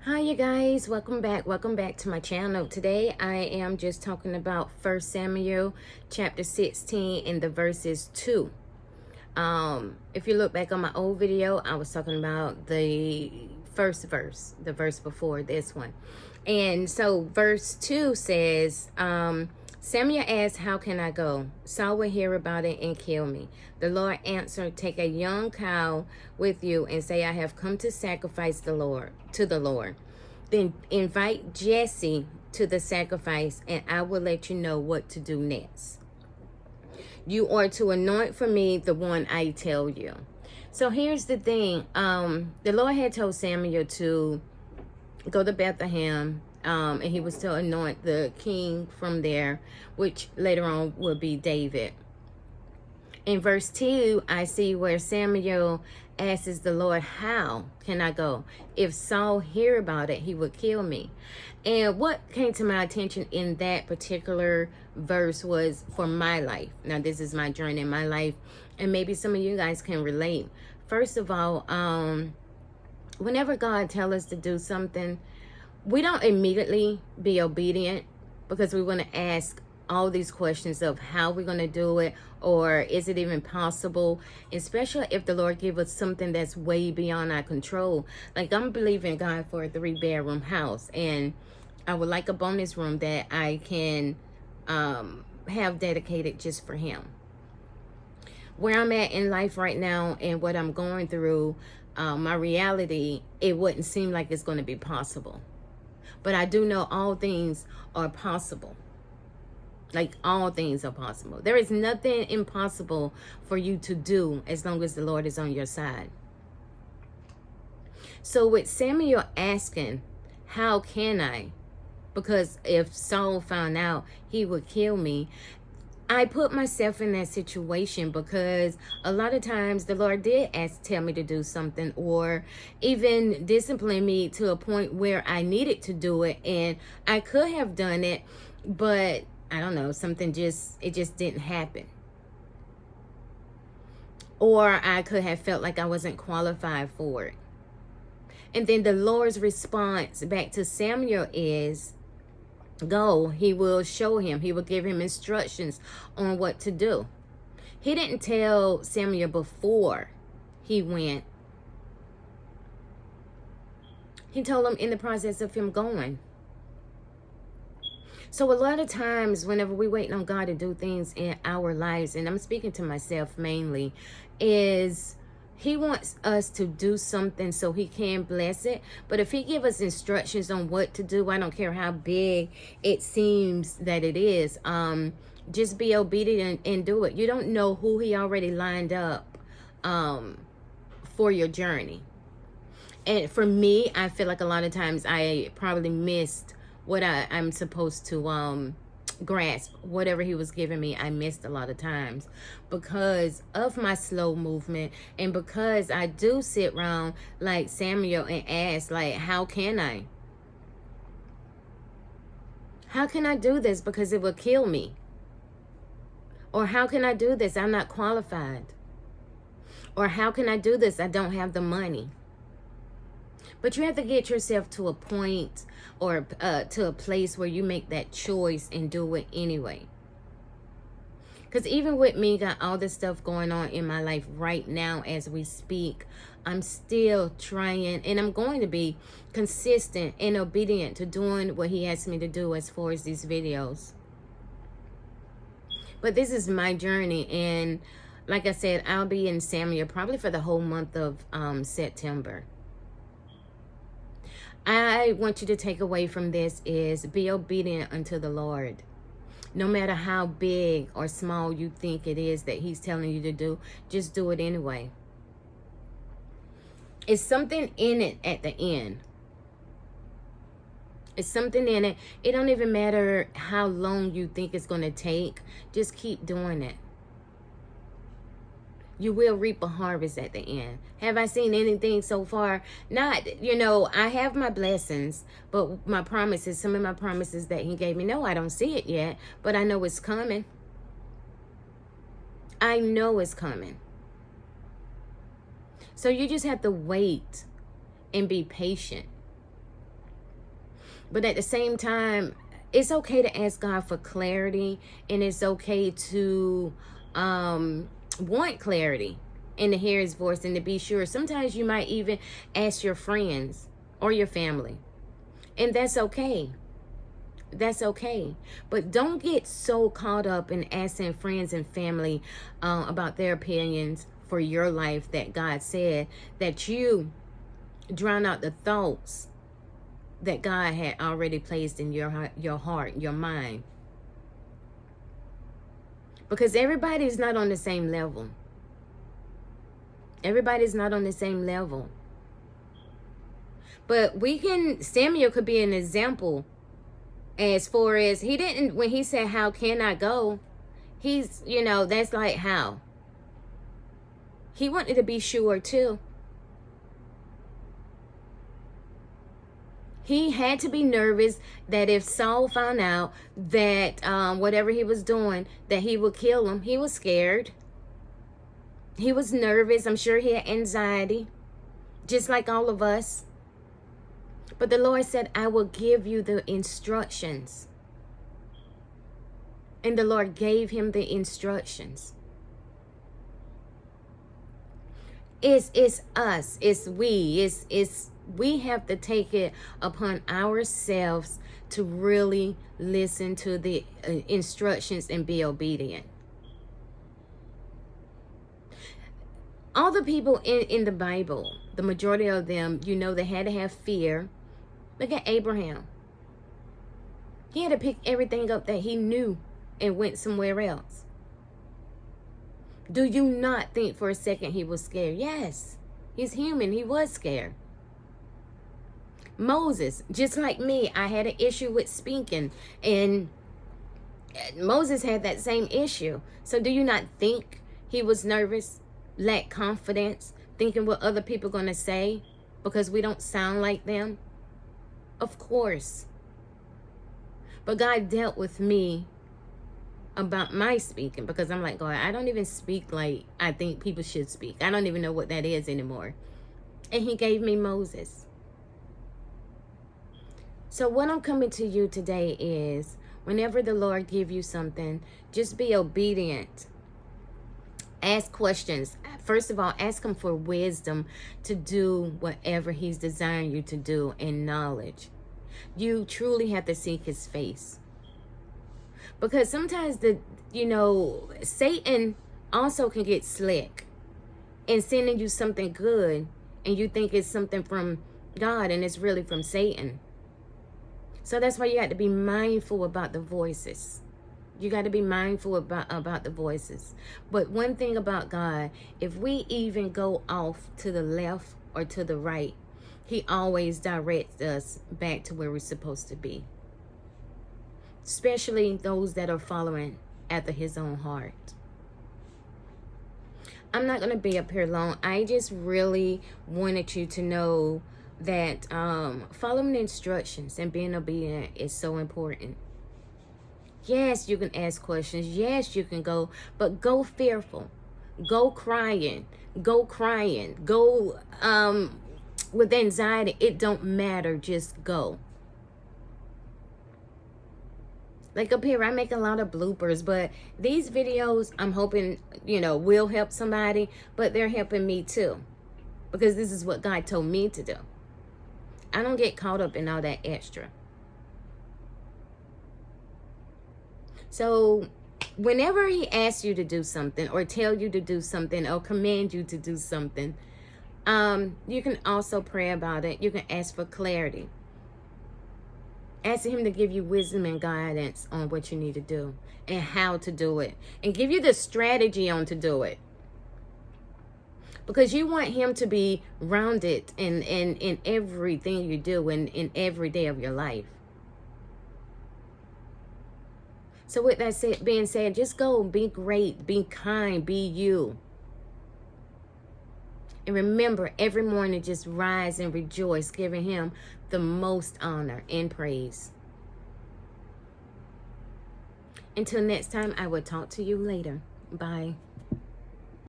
Hi you guys, welcome back to my channel. Today I am just talking about 1 Samuel chapter 16 and the verses 2. If you look back on my old video, I was talking about the first verse, the verse before this one. And so verse 2 says, Samuel asked, "How can I go? Saul will hear about it and kill me." The Lord answered, "Take a young cow with you and say, I have come to sacrifice to the Lord. Then invite Jesse to the sacrifice, and I will let you know what to do next. You are to anoint for me the one I tell you." So here's the thing. The Lord had told Samuel to go to Bethlehem, and he was to anoint the king from there, which later on will be David. In verse 2, I see where Samuel asks the Lord, "How can I go? If Saul hear about it, he would kill me." And what came to my attention in that particular verse was for my life. Now, this is my journey in my life, and maybe some of you guys can relate. First of all, whenever God tells us to do something, we don't immediately be obedient because we want to ask all these questions of how we're going to do it, or is it even possible, especially if the Lord give us something that's way beyond our control. Like, I'm believing God for a 3-bedroom house, and I would like a bonus room that I can have dedicated just for him. Where I'm at in life right now and what I'm going through, my reality, it wouldn't seem like it's going to be possible. But I do know all things are possible. Like, all things are possible. There is nothing impossible for you to do as long as the Lord is on your side. So with Samuel asking, "How can I?" Because if Saul found out, he would kill me. I put myself in that situation because a lot of times the Lord did tell me to do something, or even discipline me to a point where I needed to do it, and I could have done it, but I don't know, something just didn't happen. Or I could have felt like I wasn't qualified for it. And then the Lord's response back to Samuel is, "Go." He will show him. He will give him instructions on what to do. He didn't tell Samuel before he went. He told him in the process of him going. So a lot of times whenever we're waiting on God to do things in our lives, and I'm speaking to myself mainly, is he wants us to do something so he can bless it. But if he give us instructions on what to do, I don't care how big it seems that it is, just be obedient and do it. You don't know who he already lined up for your journey. And for me, I feel like a lot of times I probably missed what I'm supposed to grasp. Whatever he was giving me, I missed a lot of times because of my slow movement, and because I do sit around like Samuel and ask, like, how can I? How can I do this? Because it will kill me. Or how can I do this? I'm not qualified. Or how can I do this? I don't have the money. But you have to get yourself to a point, or to a place where you make that choice and do it anyway. Because even with me, got all this stuff going on in my life right now as we speak, I'm still trying, and I'm going to be consistent and obedient to doing what he asked me to do as far as these videos. But this is my journey, and like I said, I'll be in Samuel probably for the whole month of September. I want you to take away from this is be obedient unto the Lord. No matter how big or small you think it is that he's telling you to do, just do it anyway. It's something in it at the end. It's something in it. It don't even matter how long you think it's going to take. Just keep doing it. You will reap a harvest at the end. Have I seen anything so far? Not, I have my blessings, but my promises, some of my promises that he gave me, no, I don't see it yet, but I know it's coming. I know it's coming. So you just have to wait and be patient. But at the same time, it's okay to ask God for clarity, and it's okay to want clarity and to hear his voice and to be sure. Sometimes you might even ask your friends or your family, and that's okay. That's okay. But don't get so caught up in asking friends and family about their opinions for your life that God said, that you drown out the thoughts that God had already placed in your heart, your mind. Because everybody's not on the same level. Everybody's not on the same level. But Samuel could be an example as far as he didn't, when he said, how can I go? He's, that's like how. He wanted to be sure too. He had to be nervous that if Saul found out that whatever he was doing, that he would kill him. He was scared. He was nervous. I'm sure he had anxiety, just like all of us. But the Lord said, I will give you the instructions. And the Lord gave him the instructions. It's us. It's we. We have to take it upon ourselves to really listen to the instructions and be obedient. All the people in the Bible, the majority of them, they had to have fear. Look at Abraham. He had to pick everything up that he knew and went somewhere else. Do you not think for a second he was scared? Yes, he's human. He was scared. Moses, just like me, I had an issue with speaking, and Moses had that same issue. So do you not think he was nervous, lacked confidence, thinking what other people are going to say because we don't sound like them? Of course. But God dealt with me about my speaking, because I'm like, God, I don't even speak like I think people should speak. I don't even know what that is anymore. And he gave me Moses. So what I'm coming to you today is, whenever the Lord give you something, just be obedient. Ask questions. First of all, ask him for wisdom to do whatever he's desiring you to do, and knowledge. You truly have to seek his face. Because sometimes Satan also can get slick in sending you something good, and you think it's something from God, and it's really from Satan. So that's why you have to be mindful about the voices. You got to be mindful about the voices. But one thing about God, if we even go off to the left or to the right, he always directs us back to where we're supposed to be. Especially those that are following after his own heart. I'm not going to be up here long. I just really wanted you to know that following the instructions and being obedient is so important. Yes, you can ask questions. Yes, you can go, but go fearful. Go crying. Go with anxiety. It don't matter. Just go. Like up here, I make a lot of bloopers, but these videos, I'm hoping, will help somebody, but they're helping me too, because this is what God told me to do. I don't get caught up in all that extra. So whenever he asks you to do something, or tell you to do something, or command you to do something, you can also pray about it. You can ask for clarity. Ask him to give you wisdom and guidance on what you need to do and how to do it, and give you the strategy on to do it. Because you want him to be rounded in everything you do, and in every day of your life. So with that being said, just go, be great, be kind, be you. And remember, every morning just rise and rejoice, giving him the most honor and praise. Until next time, I will talk to you later. Bye.